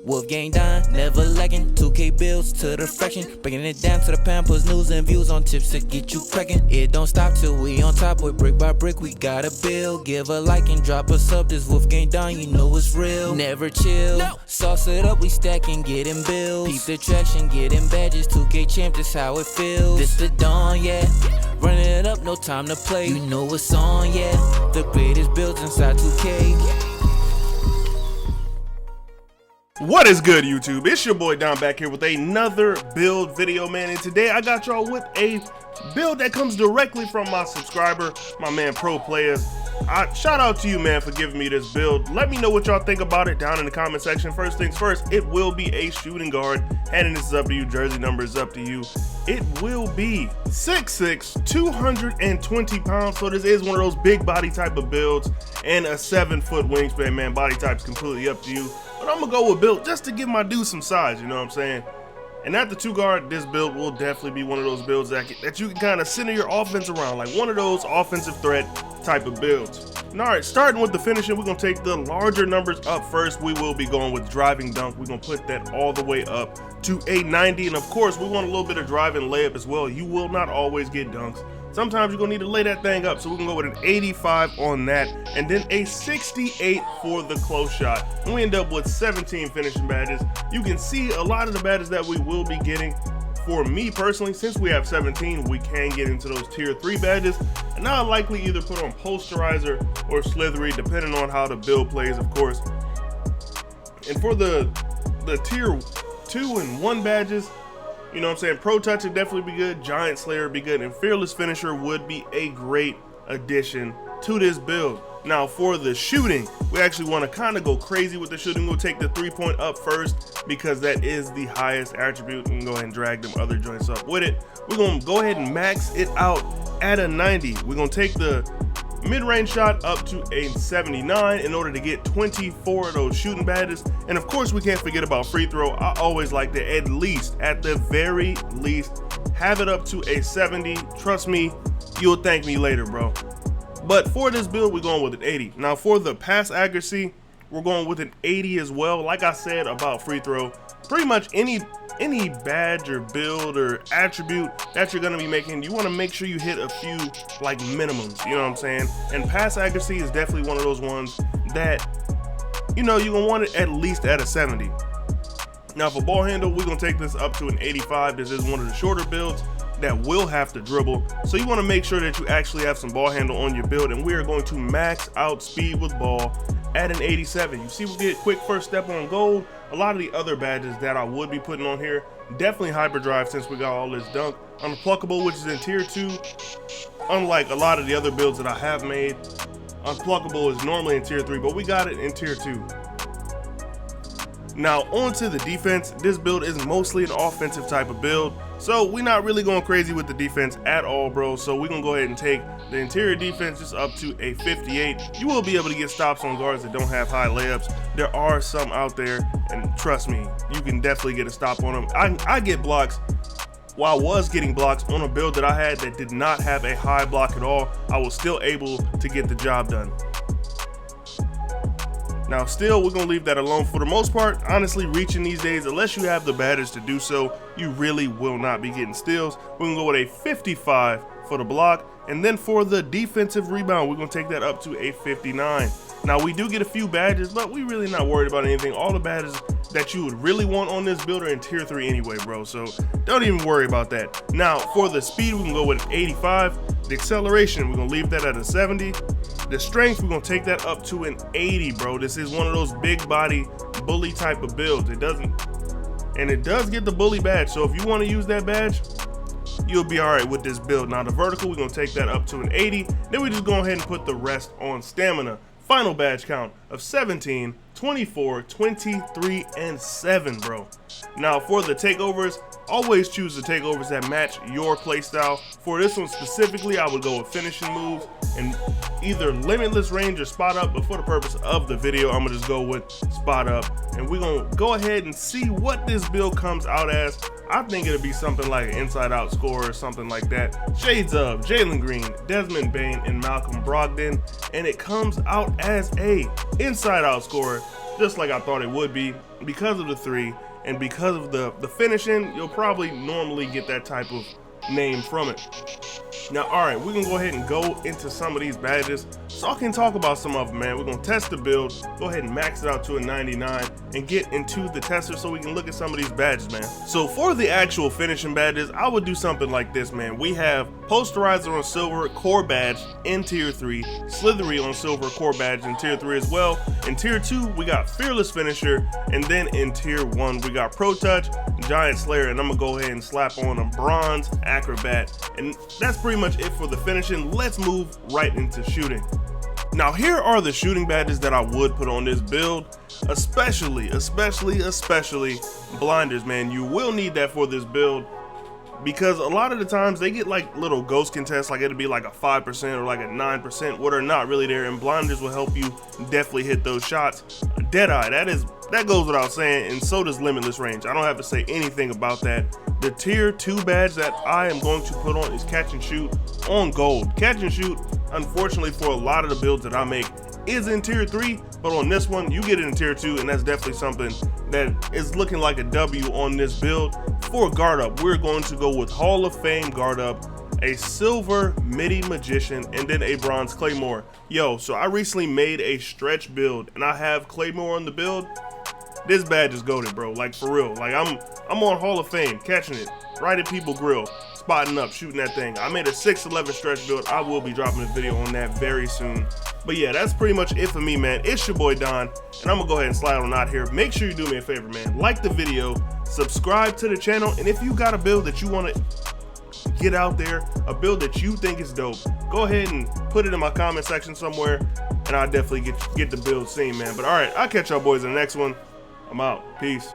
WolfGxngDon, never lagging. 2K bills to the fraction, breaking it down to the pound, puts news and views on tips to get you cracking. It don't stop till we on top, boy, brick by brick, we gotta build. Give a like and drop a sub, this WolfGxngDon, you know it's real. Never chill, sauce it up, we stacking, getting bills. Peep the traction, getting badges, 2K champ, this how it feels. This the dawn, yeah, running it up, no time to play. You know what's on, yeah, the greatest builds inside 2K. What is good, YouTube? It's your boy Don back here with another build video, man, and today I got y'all with a build that comes directly from my subscriber, my man Pro Players. Shout out to you, man, for giving me this build. Let me know what y'all think about it down in the comment section. First things first, it will be a shooting guard. Handing this is up to you, jersey number is up to you. It will be 6'6", 220 pounds, so this is one of those big body type of builds, and a 7-foot wingspan, man. Body type's completely up to you. But I'm gonna go with build just to give my dude some size, you know what I'm saying? And at the 2 guard, this build will definitely be one of those builds that you can kind of center your offense around, like one of those offensive threat type of builds. And all right, starting with the finishing, we're gonna take the larger numbers up first. We will be going with driving dunk. We're gonna put that all the way up to a 90. And of course, we want a little bit of driving layup as well. You will not always get dunks. Sometimes you're gonna need to lay that thing up, so we're gonna go with an 85 on that, and then a 68 for the close shot. And we end up with 17 finishing badges. You can see a lot of the badges that we will be getting. For me personally, since we have 17, we can get into those tier 3 badges, and I'll likely either put on posterizer or slithery, depending on how the build plays, of course. And for the tier 2 and 1 badges, you know what I'm saying, Pro Touch would definitely be good, Giant Slayer would be good, and Fearless Finisher would be a great addition to this build. Now for the shooting, we actually want to kind of go crazy with the shooting. We'll take the 3-point up first because that is the highest attribute. We can go ahead and drag them other joints up with it. We're going to go ahead and max it out at a 90. We're going to take the mid-range shot up to a 79 in order to get 24 of those shooting badges. And of course, we can't forget about free throw. I always like to at the very least, have it up to a 70. Trust me, you'll thank me later, bro. But for this build, we're going with an 80. Now for the pass accuracy, we're going with an 80 as well. Like I said about free throw, pretty much any badge or build or attribute that you're gonna be making, you want to make sure you hit a few like minimums, you know what I'm saying? And pass accuracy is definitely one of those ones that, you know, you're gonna want it at least at a 70. Now for ball handle, we're gonna take this up to an 85. This is one of the shorter builds that will have to dribble, so you want to make sure that you actually have some ball handle on your build, and we are going to max out speed with ball at an 87. You see, we get quick first step on gold. A lot of the other badges that I would be putting on here, definitely hyperdrive since we got all this dunk. Unpluckable, which is in tier 2. Unlike a lot of the other builds that I have made, Unpluckable is normally in tier 3, but we got it in tier 2. Now onto the defense. This build is mostly an offensive type of build, so we're not really going crazy with the defense at all, bro. So we're gonna go ahead and take the interior defense just up to a 58. You will be able to get stops on guards that don't have high layups. There are some out there, and trust me, you can definitely get a stop on them. I get blocks. While I was getting blocks on a build that I had that did not have a high block at all, I was still able to get the job done. Now still, we're gonna leave that alone for the most part. Honestly, reaching these days, unless you have the badges to do so, you really will not be getting steals. We're gonna go with a 55 for the block, and then for the defensive rebound, we're gonna take that up to a 59. Now we do get a few badges, but we really not worried about anything. All the badges that you would really want on this build are in tier 3 anyway, bro, so don't even worry about that. Now for the speed, we can go with an 85. The acceleration, we're gonna leave that at a 70. The strength, we're gonna take that up to an 80, bro. This is one of those big body bully type of builds. It does get the bully badge, so if you want to use that badge, you'll be all right with this build. Now the vertical, we're gonna take that up to an 80. Then we just go ahead and put the rest on stamina. Final badge count of 17, 24, 23, and 7, bro. Now for the takeovers, always choose the takeovers that match your playstyle. For this one specifically, I would go with finishing moves and either limitless range or spot up, but for the purpose of the video, I'm gonna just go with spot up. And we're gonna go ahead and see what this build comes out as. I think it'll be something like an inside out scorer or something like that. Shades of Jalen Green, Desmond Bain, and Malcolm Brogdon. And it comes out as a inside out scorer just like I thought it would be. Because of the 3 and because of the finishing, you'll probably normally get that type of name from it. Now, all right, we're gonna go ahead and go into some of these badges so I can talk about some of them, man. We're gonna test the build, go ahead and max it out to a 99 and get into the tester so we can look at some of these badges, man. So for the actual finishing badges, I would do something like this, man. We have Posterizer on silver, core badge in tier 3, Slithery on silver, core badge in tier 3 as well. In tier 2, we got Fearless Finisher, and then in tier 1, we got Pro Touch, Giant Slayer, and I'm gonna go ahead and slap on a Bronze Acrobat. And that's pretty much it for the finishing. Let's move right into shooting. Now here are the shooting badges that I would put on this build, especially blinders, man. You will need that for this build because a lot of the times they get like little ghost contests, like it'll be like a 5% or like a 9%, what are not really there, and blinders will help you definitely hit those shots. Deadeye, that goes without saying, and so does Limitless Range. I don't have to say anything about that. The tier 2 badge that I am going to put on is Catch and Shoot on gold. Catch and Shoot, unfortunately for a lot of the builds that I make, is in tier 3, but on this one you get it in tier 2, and that's definitely something that is looking like a W on this build. For guard up, we're going to go with Hall of Fame guard up, a silver MIDI Magician, and then a bronze Claymore. Yo, so I recently made a stretch build and I have Claymore on the build. This badge is goated, bro, like for real. Like I'm on Hall of Fame, catching it right at people grill, spotting up, shooting that thing. I made a 6'11" stretch build. I will be dropping a video on that very soon. But yeah, that's pretty much it for me, man. It's your boy Don, and I'm gonna go ahead and slide on out here. Make sure you do me a favor, man. Like the video, subscribe to the channel, and if you got a build that you want to get out there, a build that you think is dope, go ahead and put it in my comment section somewhere, and I'll definitely get the build seen, man. But all right, I'll catch y'all boys in the next one. I'm out. Peace.